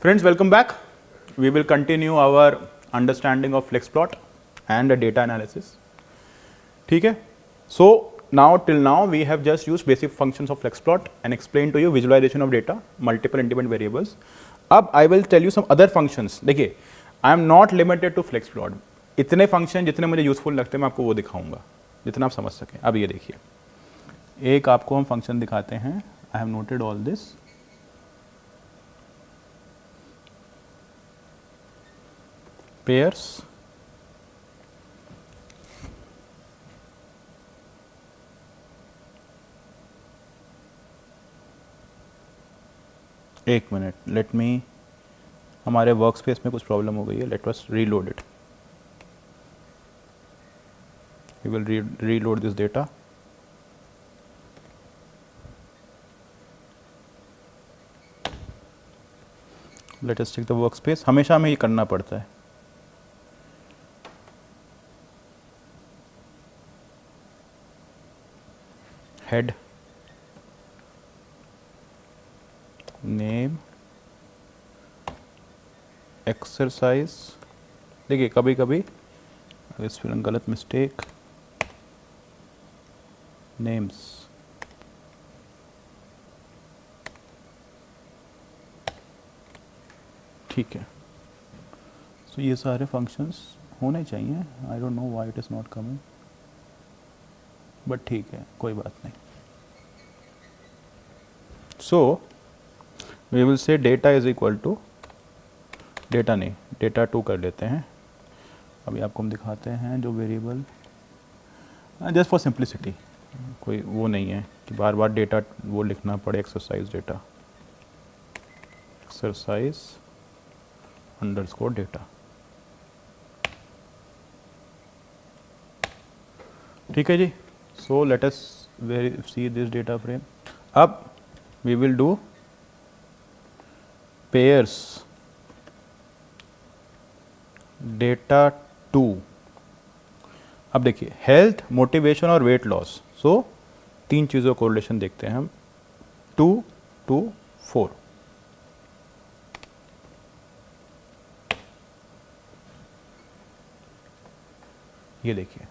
Friends, welcome back. We will continue our understanding of FlexPlot and data analysis. ठीक है? So till now we have just used basic functions of FlexPlot and explained to you visualization of data, multiple independent variables. अब I will tell you some other functions. देखिए, I am not limited to FlexPlot. इतने function जितने मुझे useful लगते हैं मैं आपको वो दिखाऊंगा, जितना आप समझ सकें. अब ये देखिए, एक आपको हम फंक्शन दिखाते हैं. I have noted all this. Pairs एक मिनट, लेट मी, हमारे वर्क स्पेस में कुछ प्रॉब्लम हो गई है. Let us reload it. We will reload this data. Let us check the work space. हमेशा हमें ये करना पड़ता है. Head, name, exercise. देखिए कभी कभी इस फिल्म गलत मिस्टेक, नेम्स. ठीक है. सो ये सारे फंक्शंस होने चाहिए. I don't know why it is not coming, but ठीक है, कोई बात नहीं. So we will say data is equal to, data नहीं, डेटा 2 कर लेते हैं. अभी आपको हम दिखाते हैं जो वेरिएबल, जस्ट फॉर सिंप्लिसिटी, कोई वो नहीं है कि बार बार डेटा वो लिखना पड़े. Exercise data, exercise underscore data. ठीक है जी. So let us see this data frame. अब we will do pairs data 2. अब देखिए, हेल्थ, मोटिवेशन और वेट लॉस. सो 3 चीज़ों को कोरिलेशन देखते हैं हम. 2 2 4. ये देखिए,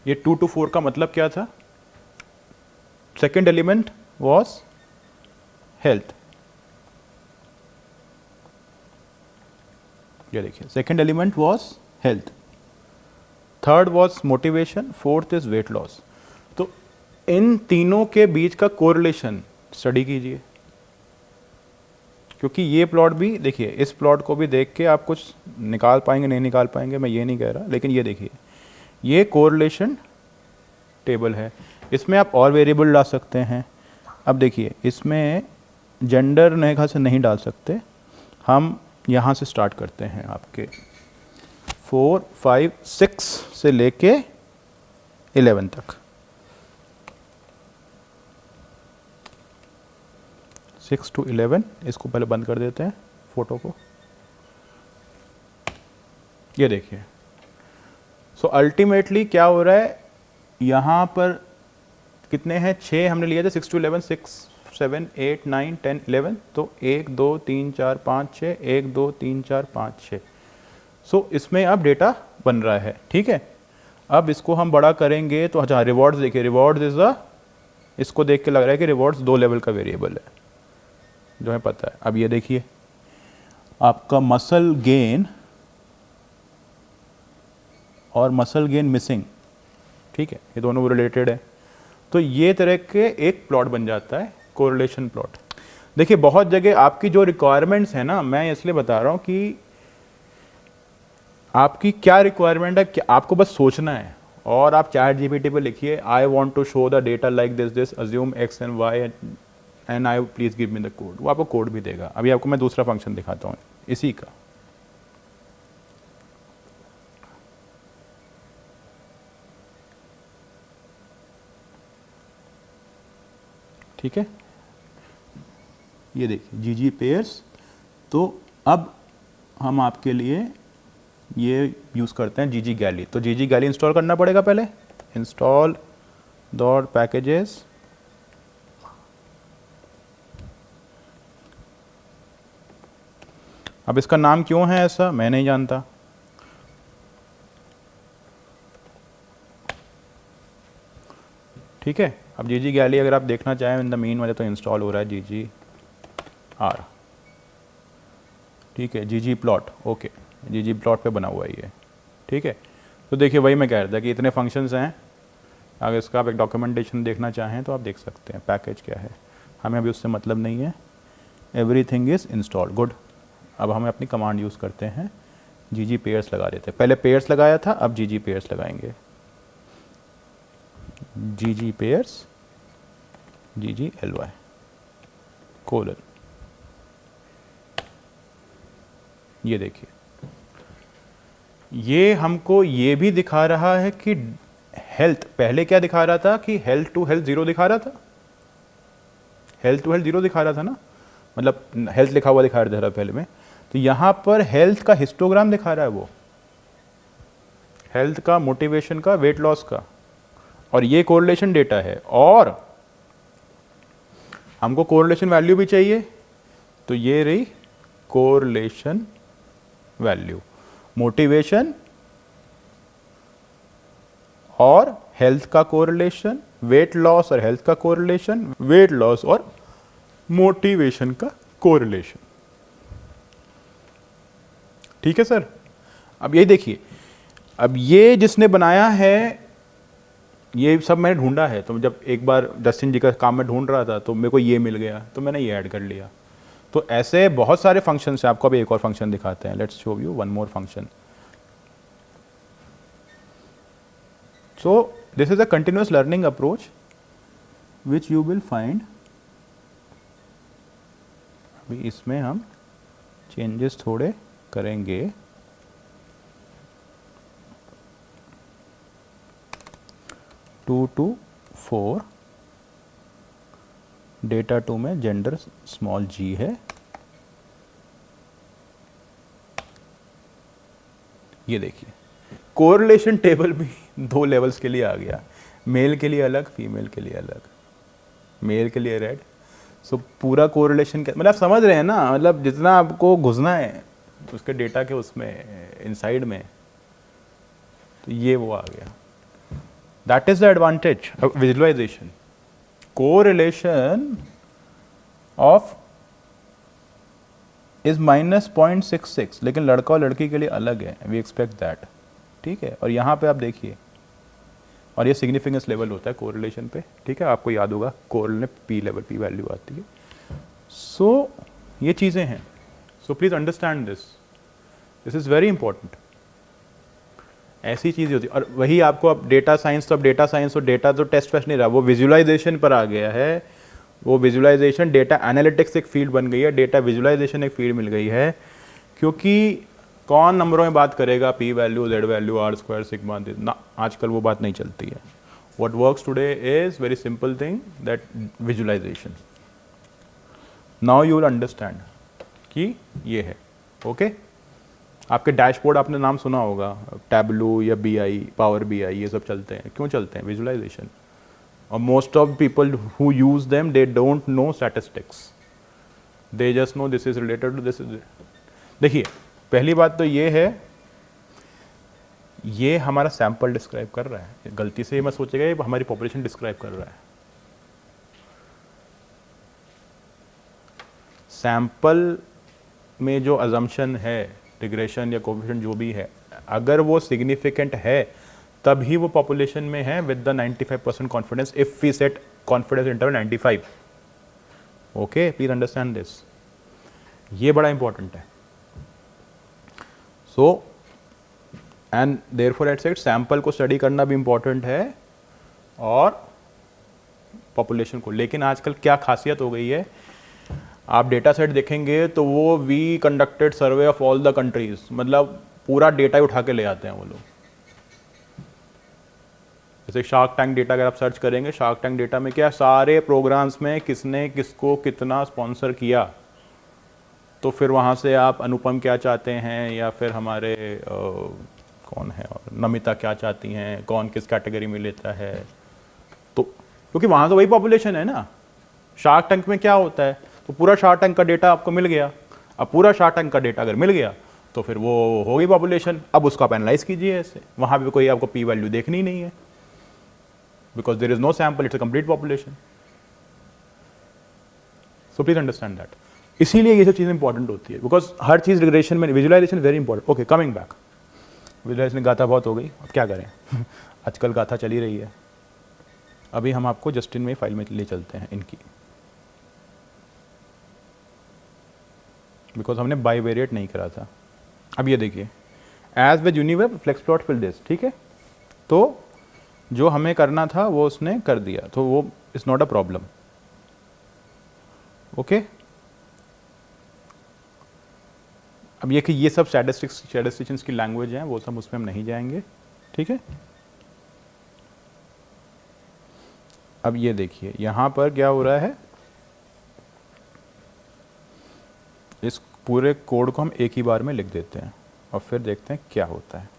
ये 2 to 4 का मतलब क्या था? Second element was health. ये देखिए, second element was health, third was motivation, fourth is weight loss. तो इन तीनों के बीच का कोरिलेशन स्टडी कीजिए, क्योंकि ये प्लॉट भी देखिए, इस प्लॉट को भी देख के आप कुछ निकाल पाएंगे, नहीं निकाल पाएंगे मैं ये नहीं कह रहा, लेकिन ये देखिए, ये कोरिलेशन टेबल है. इसमें आप और वेरिएबल डाल सकते हैं. अब देखिए, इसमें जेंडर नए ख्याल से नहीं डाल सकते. हम यहाँ से स्टार्ट करते हैं. आपके 4 5 6 से लेके 11 तक. 6 to 11. इसको पहले बंद कर देते हैं फोटो को. ये देखिए, सो अल्टीमेटली क्या हो रहा है, यहाँ पर कितने हैं? 6 हमने लिया था. 6 to 11, 6 7 8 9 10 11. तो 1 2 3 4 5 6, 1 2 3 4 5 6. सो इसमें अब डेटा बन रहा है. ठीक है. अब इसको हम बड़ा करेंगे तो अच्छा, रिवॉर्ड्स देखिए, रिवॉर्ड्स इज अ, इसको देख के लग रहा है कि रिवॉर्ड्स 2 लेवल का वेरिएबल है, जो है पता है. अब ये देखिए, आपका मसल गेन और मसल गेन मिसिंग, ठीक है, ये दोनों रिलेटेड है. तो ये तरह के एक प्लॉट बन जाता है, कोरिलेशन प्लॉट. देखिए, बहुत जगह आपकी जो रिक्वायरमेंट्स है ना, मैं इसलिए बता रहा हूँ कि आपकी क्या रिक्वायरमेंट है, क्या आपको बस सोचना है. और आप ChatGPT पे लिखिए, I want to show the data like this, assume x and y and I please give me the code. वो आपको कोड भी देगा. अभी आपको मैं दूसरा फंक्शन दिखाता हूँ इसी का. ठीक है, ये देखिए, जीजी पेयर्स. तो अब हम आपके लिए ये यूज़ करते हैं जीजी गैली. तो जीजी गैली इंस्टॉल करना पड़ेगा पहले. इंस्टॉल डॉट पैकेजेस अब इसका नाम क्यों है ऐसा मैं नहीं जानता, ठीक है। अब जी जी गैली अगर आप देखना चाहें इन द मीन वाले तो इंस्टॉल हो रहा है GGR, ठीक है, ggplot, ओके, ggplot पे बना हुआ है ये, ठीक है। तो देखिए वही मैं कह रहा था कि इतने फंक्शंस हैं, अगर इसका आप एक डॉक्यूमेंटेशन देखना चाहें तो आप देख सकते हैं पैकेज क्या है, हमें अभी उससे मतलब नहीं है, एवरीथिंग इज़ इंस्टॉल, गुड। अब हमें अपनी कमांड यूज़ करते हैं, gg पेयर्स लगा देते हैं, पहले पेयर्स लगाया था अब gg पेयर्स लगाएंगे, gg पेयर्स ggly कोलन, ये देखिए ये हमको ये भी दिखा रहा है कि हेल्थ, पहले क्या दिखा रहा था कि हेल्थ टू हेल्थ 0 दिखा रहा था, हेल्थ टू हेल्थ 0 दिखा रहा था ना, मतलब हेल्थ लिखा हुआ दिखा रहा था पहले में, तो यहाँ पर हेल्थ का हिस्टोग्राम दिखा रहा है, वो हेल्थ का, मोटिवेशन का, वेट लॉस का, और ये कोरिलेशन डेटा है, और हमको कोरिलेशन वैल्यू भी चाहिए, तो ये रही कोरिलेशन वैल्यू, मोटिवेशन और हेल्थ का कोरिलेशन, वेट लॉस और हेल्थ का कोरिलेशन, वेट लॉस और मोटिवेशन का कोरिलेशन, ठीक है सर। अब ये देखिए, अब ये जिसने बनाया है ये सब मैंने ढूंढा है, तो जब एक बार जस्टिन जी का काम में ढूंढ रहा था तो मेरे को ये मिल गया, तो मैंने ये ऐड कर लिया। तो ऐसे बहुत सारे फंक्शंस हैं, आपको अभी एक और फंक्शन दिखाते हैं, let's show you one more function. So this is a continuous learning approach which you will find, अभी इसमें हम चेंजेस थोड़े करेंगे, 2 to 4, डेटा 2 में जेंडर स्मॉल g है, ये देखिए कोरिलेशन टेबल भी 2 लेवल्स के लिए आ गया, मेल के लिए अलग, फीमेल के लिए अलग, मेल के लिए रेड, सो पूरा कोरिलेशन, मतलब आप समझ रहे हैं ना, मतलब जितना आपको घुसना है उसके डेटा के उसमें इनसाइड में, तो ये वो आ गया, that is the advantage of visualisation. Correlation of is -0.66, लेकिन लड़का और लड़की के लिए अलग है, वी एक्सपेक्ट दैट, ठीक है। और यहाँ पे आप देखिए, और ये सिग्निफिकेंस लेवल होता है कोरिलेशन पे, ठीक है, आपको याद होगा कोरिल में पी लेवल, पी वैल्यू आती है। सो ये चीज़ें हैं, so please understand this, this is very important, ऐसी चीज़ें होती है। और वही आपको अब डेटा साइंस, तो अब डेटा साइंस और डेटा तो टेस्ट वेस्ट नहीं रहा, वो विजुअलाइजेशन पर आ गया है, वो विजुअलाइजेशन, डेटा एनालिटिक्स एक फील्ड बन गई है, डेटा विजुअलाइजेशन एक फील्ड मिल गई है, क्योंकि कौन नंबरों में बात करेगा, P value, Z value, R square, sigma ना, आजकल वो बात नहीं चलती है। What works today is very simple thing, that visualisation. Now you will understand कि ये है, ओके। आपके डैशबोर्ड आपने नाम सुना होगा, टैबलू या BI, पावर BI, ये सब चलते हैं, क्यों चलते हैं? विजुअलाइजेशन। और most of people who use them they don't know statistics, they just know this is related to this. देखिए पहली बात तो ये है, ये हमारा सैंपल डिस्क्राइब कर रहा है, गलती से ये मत सोचेगा ये हमारी पॉपुलेशन डिस्क्राइब कर रहा है। सैंपल में जो अजम्पशन है, रिग्रेशन या कोएफिशिएंट जो भी है, अगर वो सिग्निफिकेंट है तभी वो पॉपुलेशन में है with the 95% confidence, if we set confidence interval 95। Okay, please understand this, ये बड़ा इंपॉर्टेंट है। So and therefore at set sample को स्टडी करना भी इंपॉर्टेंट है और पॉपुलेशन को। लेकिन आजकल क्या खासियत हो गई है, आप डेटा सेट देखेंगे तो वो we conducted survey of all the countries, मतलब पूरा डेटा ही उठा के ले आते हैं वो लोग। जैसे शार्क टैंक डेटा अगर आप सर्च करेंगे, शार्क टैंक डेटा में क्या सारे प्रोग्राम्स में किसने किसको कितना स्पॉन्सर किया, तो फिर वहाँ से आप अनुपम क्या चाहते हैं या फिर हमारे कौन है और नमिता क्या चाहती हैं, कौन किस कैटेगरी में लेता है, तो क्योंकि वहाँ तो वही पॉपुलेशन है ना। शार्क टैंक में क्या होता है, तो पूरा शार्क टैंक का डेटा आपको मिल गया, अब पूरा शार्क टैंक का डेटा अगर मिल गया तो फिर वो होगी पॉपुलेशन। अब उसको आप एनालाइज कीजिए ऐसे, वहाँ पे कोई आपको पी वैल्यू देखनी नहीं है, because there is no sample, it's a complete population. So please understand that. इसीलिए ये सब चीज़ें इंपॉर्टेंट होती है, बिकॉज हर चीज़ रिग्रेशन में visualisation very important. Okay, coming back, visualisation गाथा बहुत हो गई, अब क्या करें आजकल गाथा चली रही है। अभी हम आपको जस्टिन में फाइल में ले चलते हैं इनकी, बिकॉज हमने बाईवेरिएट नहीं करा था। अब ये देखिए, एज विद यूनिवेब फ्लेक्स प्लॉट फिल दिस, ठीक है। तो जो हमें करना था वो उसने कर दिया, तो वो is not a problem. Okay, अब ये कि ये सब स्टैटिस्टिशियंस की लैंग्वेज हैं, वो सब उसमें हम नहीं जाएंगे, ठीक है। अब ये देखिए यहाँ पर क्या हो रहा है, इस पूरे कोड को हम एक ही बार में लिख देते हैं और फिर देखते हैं क्या होता है।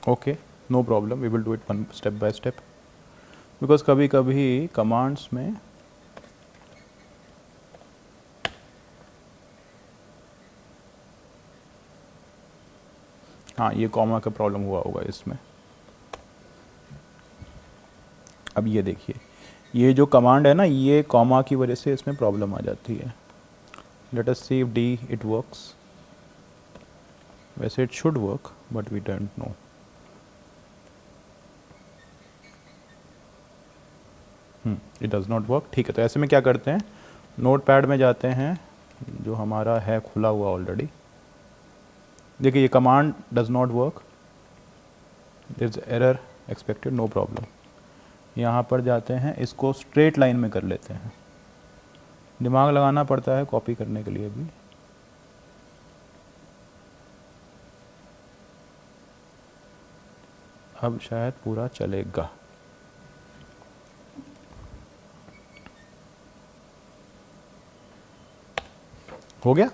Okay, no problem, we will do it one step by step, because कभी कभी कमांड्स में हाँ ये कॉमा का प्रॉब्लम हुआ होगा इसमें। अब ये देखिए, ये जो कमांड है ना, ये कॉमा की वजह से इसमें प्रॉब्लम आ जाती है। Let us see if the it works. वैसे it should work but we don't know. It does not work, ठीक है। तो ऐसे में क्या करते हैं, नोटपैड में जाते हैं जो हमारा है खुला हुआ ऑलरेडी। देखिए ये command does not work, there is error expected, no problem. यहाँ पर जाते हैं, इसको स्ट्रेट लाइन में कर लेते हैं। दिमाग लगाना पड़ता है कॉपी करने के लिए भी। अब शायद पूरा चलेगा। हो गया,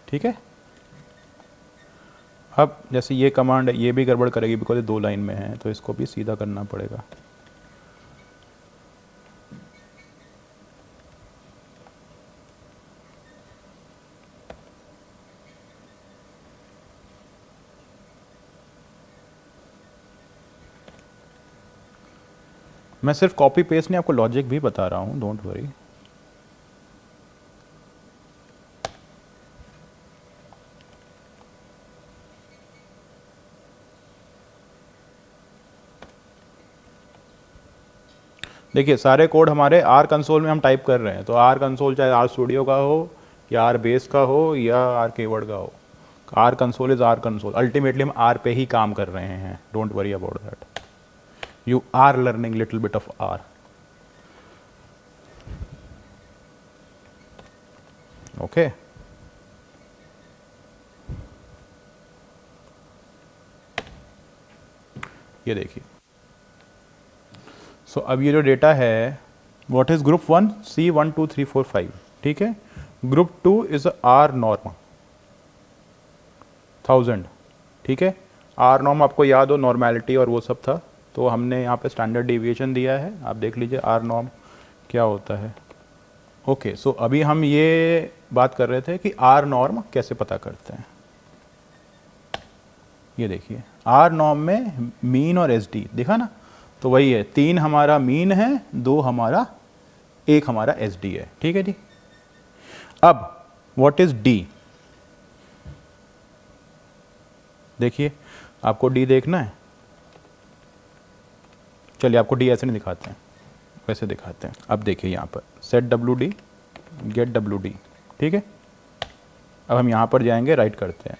ठीक है। अब जैसे ये कमांड है, ये भी गड़बड़ करेगी बिकॉज ये 2 लाइन में है, तो इसको भी सीधा करना पड़ेगा। मैं सिर्फ कॉपी पेस्ट नहीं, आपको लॉजिक भी बता रहा हूँ, डोंट वरी। देखिए सारे कोड हमारे आर कंसोल में हम टाइप कर रहे हैं, तो आर कंसोल चाहे आर स्टूडियो का हो या आर बेस का हो या आर कीवर्ड का हो, R console is R console. Ultimately हम आर पे ही काम कर रहे हैं, don't worry about that. You are learning little bit of R. Okay, ये देखिए। सो अब ये जो डेटा है, व्हाट इज ग्रुप 1 C 1 2 3 4 5, ठीक है। ग्रुप 2 इज आर नॉर्म 1000, ठीक है। आर नॉर्म आपको याद हो, नॉर्मेलिटी और वो सब था, तो हमने यहाँ पे स्टैंडर्ड डिविएशन दिया है, आप देख लीजिए आर नॉर्म क्या होता है। ओके, सो अभी हम ये बात कर रहे थे कि आर नॉर्म कैसे पता करते हैं। ये देखिए आर नॉर्म में मीन और एस डी देखा ना, तो वही है, 3 हमारा मीन है, 2 हमारा, 1 हमारा एस डी है, ठीक है जी। अब व्हाट इज डी, देखिए आपको डी देखना है, चलिए आपको डी ऐसे नहीं दिखाते हैं, वैसे दिखाते हैं। अब देखिए यहाँ पर set W D get W D, ठीक है। अब हम यहाँ पर जाएंगे, राइट करते हैं,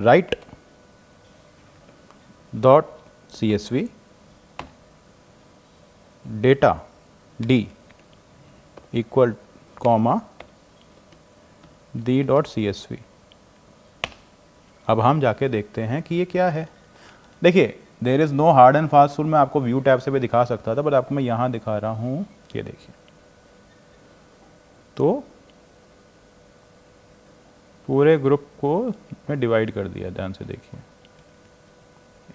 write dot C S V data D equal comma D dot C S V. अब हम जाके देखते हैं कि ये क्या है। देखिए there is no hard and fast rule, मैं आपको व्यू टैब से भी दिखा सकता था, बट आपको मैं यहाँ दिखा रहा हूँ, ये देखिए। तो पूरे ग्रुप को मैं डिवाइड कर दिया, ध्यान से देखिए।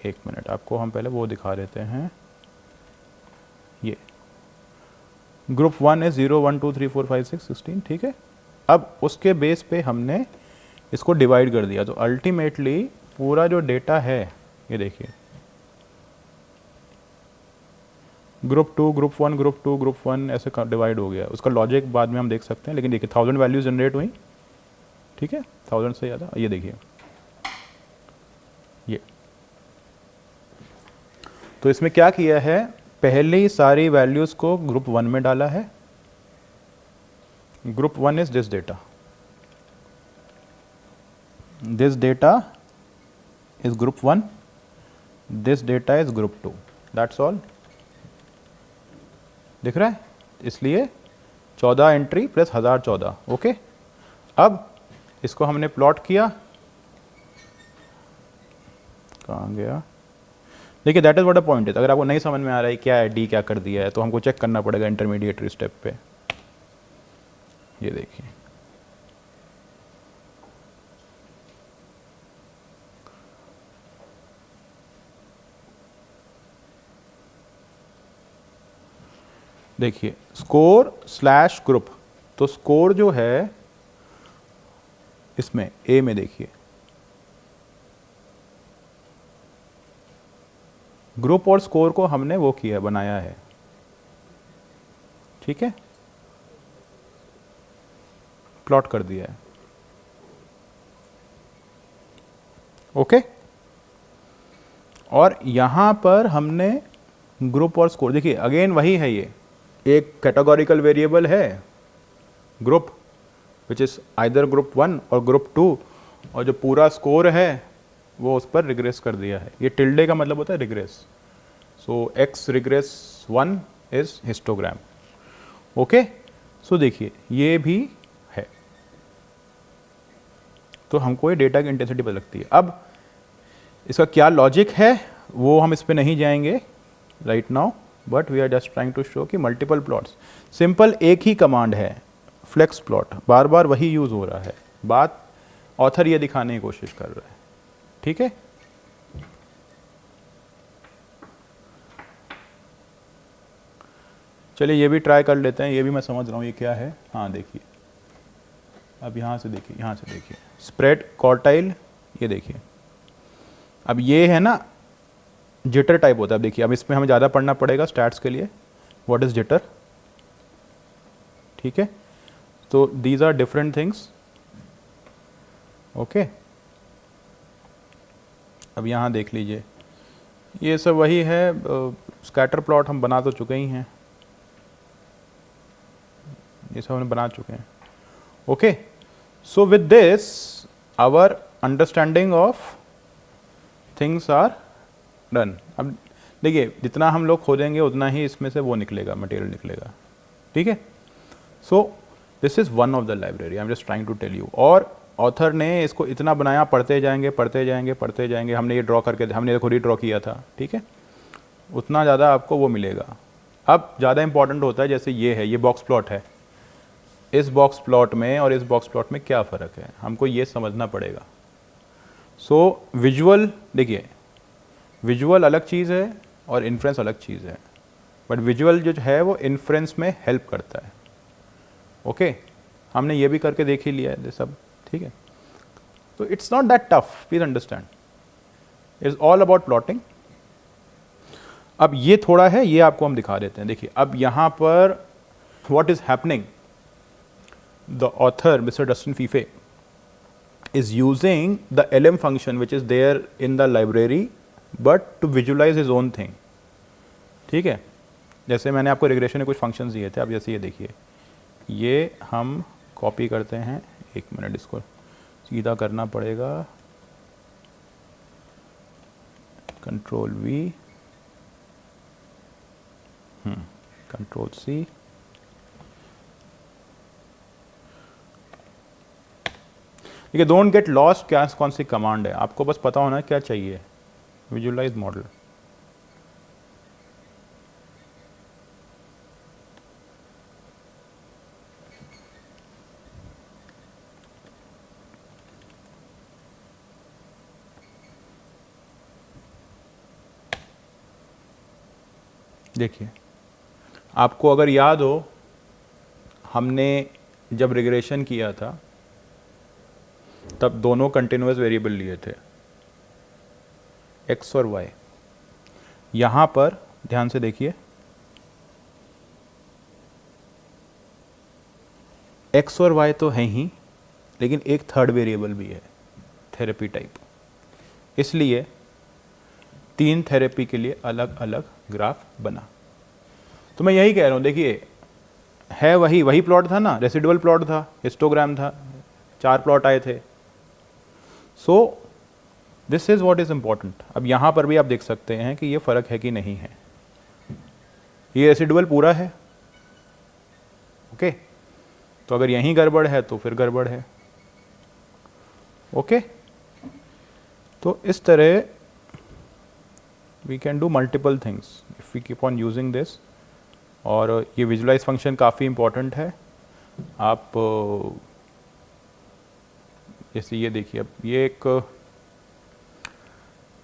एक मिनट, आपको हम पहले वो दिखा देते हैं। ये ग्रुप 1 है 0 1 2 3 4 5 6 16, ठीक है। अब उसके बेस पे हमने इसको डिवाइड कर दिया, तो अल्टीमेटली पूरा जो डेटा है, ये देखिए, ग्रुप 2 ग्रुप 1 ग्रुप 2 ग्रुप 1 ऐसे डिवाइड हो गया। उसका लॉजिक बाद में हम देख सकते हैं, लेकिन देखिए 1000 वैल्यूज जनरेट हुई, ठीक है, 1000 से ज़्यादा। ये देखिए, ये तो इसमें क्या किया है, पहले ही सारी वैल्यूज़ को ग्रुप 1 में डाला है। Group 1 is this data is group 1, this data is group 2, that's all. दिख रहा है? इसलिए 14 एंट्री प्लस 1014, ओके। अब इसको हमने प्लॉट किया, कहाँ गया, देखिए that is what a point is. अगर आपको नहीं समझ में आ रहा है क्या है, डी क्या कर दिया है, तो हमको चेक करना पड़ेगा इंटरमीडिएटरी स्टेप पे। ये देखिए, देखिए स्कोर स्लैश ग्रुप, तो स्कोर जो है इसमें ए में देखिए, ग्रुप और स्कोर को हमने वो किया, बनाया है, ठीक है, प्लॉट कर दिया है, ओके। और यहां पर हमने ग्रुप और स्कोर, देखिए अगेन वही है, ये एक कैटेगोरिकल वेरिएबल है group, which is either group 1 और ग्रुप 2, और जो पूरा स्कोर है वो उस पर रिग्रेस कर दिया है। ये टिल्डे का मतलब होता है regress, so x regress 1 is histogram, okay. So देखिए ये भी है, तो हमको ये डेटा की इंटेंसिटी पता लगती है। अब इसका क्या लॉजिक है वो हम इस पे नहीं जाएंगे right now, but we are just trying to show कि मल्टीपल प्लॉट्स, सिंपल एक ही कमांड है फ्लेक्स प्लॉट, बार बार वही यूज हो रहा है, बात ऑथर ये दिखाने की कोशिश कर रहा है, ठीक है। चलिए ये भी ट्राई कर लेते हैं, ये भी मैं समझ रहा हूँ ये क्या है। हाँ देखिए, अब यहाँ से देखिए, यहाँ से देखिए, स्प्रेड क्वार्टाइल, ये देखिए, अब ये है ना जिटर टाइप होता है। अब देखिए, अब इसमें हमें ज़्यादा पढ़ना पड़ेगा स्टैट्स के लिए, व्हाट इज जिटर, ठीक है। तो these are different things, okay. अब यहाँ देख लीजिए, ये सब वही है, स्कैटर प्लॉट हम बना तो चुके ही हैं, ये सब हमने बना चुके हैं, okay. So with this our understanding of things are done. अब देखिए जितना हम लोग खोदेंगे उतना ही इसमें से वो निकलेगा, मटेरियल निकलेगा, ठीक है। So this is one of the library, I am just trying to tell you. और ऑथर ने इसको इतना बनाया, पढ़ते जाएंगे पढ़ते जाएंगे पढ़ते जाएंगे, हमने ये ड्रॉ करके, हमने खुद ही ड्रॉ किया था, ठीक है, उतना ज़्यादा आपको वो मिलेगा। अब ज़्यादा इंपॉर्टेंट होता है, जैसे ये है, ये बॉक्स प्लॉट है, इस बॉक्स प्लॉट में और इस बॉक्स प्लॉट में क्या फ़र्क है, हमको ये समझना पड़ेगा। सो विजुअल, देखिए विजुअल अलग चीज़ है और इन्फ्रेंस अलग चीज़ है, बट विजुअल जो है वो इन्फ्रेंस में हेल्प करता है, ओके। हमने ये भी करके देख ही लिया है ये सब, ठीक है। तो it's not that tough, please understand, it's all about plotting. अब ये थोड़ा है, ये आपको हम दिखा देते हैं। देखिए अब यहाँ पर what is happening, the author mister Dustin Fife is using the lm function which is there in the library but to visualize his own thing, ठीक है। जैसे मैंने आपको रिग्रेशन में कुछ फंक्शंस दिए थे, अब जैसे ये देखिए, ये हम कॉपी करते हैं, एक मिनट इसको सीधा करना पड़ेगा, कंट्रोल वी, कंट्रोल सी, ठीक है। डोंट गेट लॉस्ट, क्या कौन सी कमांड है, आपको बस पता होना क्या चाहिए, विजुअलाइज मॉडल। देखिए, आपको अगर याद हो, हमने जब रिग्रेशन किया था तब दोनों कंटिन्यूअस वेरिएबल लिए थे, x और y। यहाँ पर ध्यान से देखिए, x और y तो है ही, लेकिन एक थर्ड वेरिएबल भी है, थेरेपी टाइप। इसलिए 3 थेरेपी के लिए अलग अलग ग्राफ बना। तो मैं यही कह रहा हूँ, देखिए है वही प्लॉट था ना, रेसिडुअल प्लॉट था, हिस्टोग्राम था, 4 प्लॉट आए थे। So this is what is important. अब यहाँ पर भी आप देख सकते हैं कि ये फर्क है कि नहीं है। ये रेसिडुअल पूरा है, ओके। तो अगर यहीं गड़बड़ है तो फिर गड़बड़ है, ओके। तो इस तरह we can do multiple things if we keep on using this. और ये विजुलाइज फंक्शन काफ़ी इंपॉर्टेंट है। आप जैसे ये देखिए, अब ये एक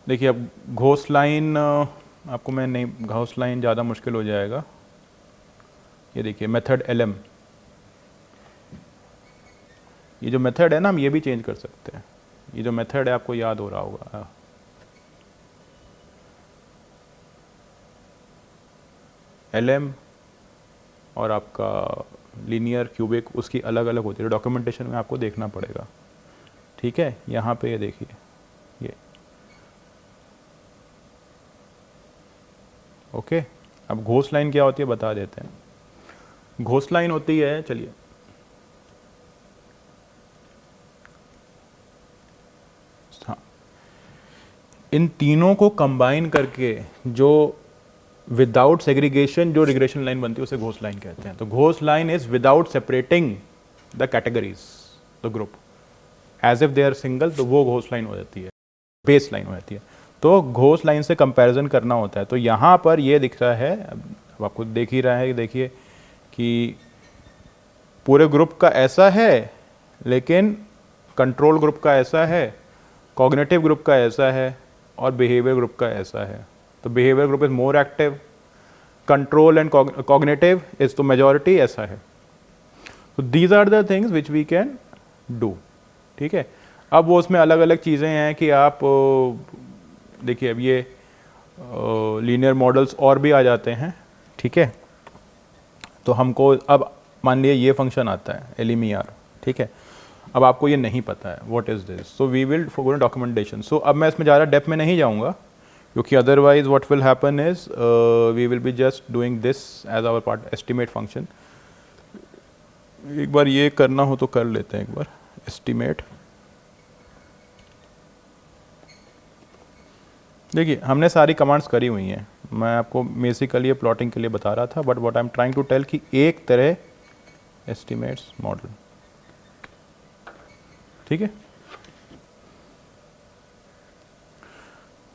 देखिए, अब घोष लाइन आपको मैं नहीं, घोष लाइन ज़्यादा मुश्किल हो जाएगा। ये देखिए मेथड LM, ये जो मेथड है ना, हम ये भी चेंज कर सकते हैं। ये जो मेथड है आपको याद हो रहा होगा, LM और आपका लीनियर क्यूबिक, उसकी अलग अलग होती है। डॉक्यूमेंटेशन में आपको देखना पड़ेगा, ठीक है। यहाँ पे ये देखिए, ये ओके। अब घोष लाइन क्या होती है बता देते हैं। घोष लाइन होती है, चलिए हाँ, इन तीनों को कंबाइन करके जो विदाउट सेग्रीगेशन जो रिग्रेशन लाइन बनती है उसे घोष लाइन कहते हैं। तो घोष line is without separating the categories, the group, as if they are single, तो वो घोष लाइन हो जाती है, बेस लाइन हो जाती है। तो घोष लाइन से कंपैरिजन करना होता है। तो यहाँ पर ये दिख रहा है, अब आपको देख ही रहा है, देखिए कि पूरे ग्रुप का ऐसा है, लेकिन कंट्रोल ग्रुप का ऐसा है, कॉग्निटिव ग्रुप का ऐसा है, और बिहेवियर ग्रुप का ऐसा है। तो behaviour group is more active, control and cognitive is तो मेजॉरिटी, ऐसा है। तो these are the things which we can do, ठीक है। अब वो उसमें अलग अलग चीज़ें हैं कि आप देखिए, अब ये लीनियर मॉडल्स और भी आ जाते हैं, ठीक है। तो हमको अब मान लिया ये फंक्शन आता है LMER, ठीक है। अब आपको ये नहीं पता है what is this, so we will for documentation. So अब मैं इसमें ज़्यादा डेप्थ में नहीं जाऊँगा, क्योंकि otherwise what will happen is we will be just doing this as our part estimate function. एक बार ये करना हो तो कर लेते हैं, एक बार एस्टिमेट। देखिए हमने सारी कमांड्स करी हुई हैं, मैं आपको बेसिकली ये प्लॉटिंग के लिए बता रहा था, but what I am trying to tell कि एक तरह एस्टिमेट्स मॉडल, ठीक है।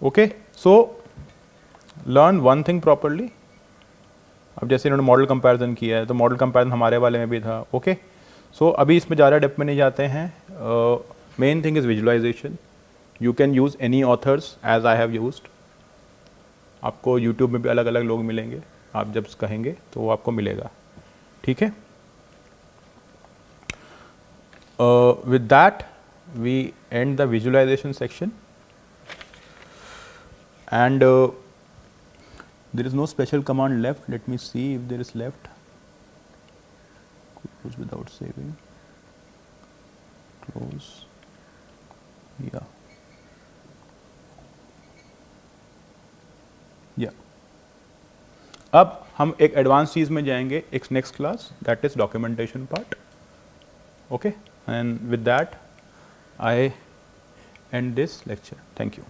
Okay, so learn one thing properly. अब जैसे इन्होंने मॉडल कंपैरिजन किया है, तो मॉडल कंपैरिजन हमारे वाले में भी था, ओके। सो अभी इसमें ज़्यादा डेप्थ में नहीं जाते हैं। Main thing is visualisation. You can use any authors as I have used. आपको यूट्यूब में भी अलग अलग लोग मिलेंगे, आप जब कहेंगे तो वो आपको मिलेगा, ठीक है। With that we end the visualisation section, and there is no special command left. Let me see if there is left. Close without saving, close, yeah. अब हम एक एडवांस चीज़ में जाएंगे एक next class, that is documentation part, okay. And with that I and this lecture. Thank you.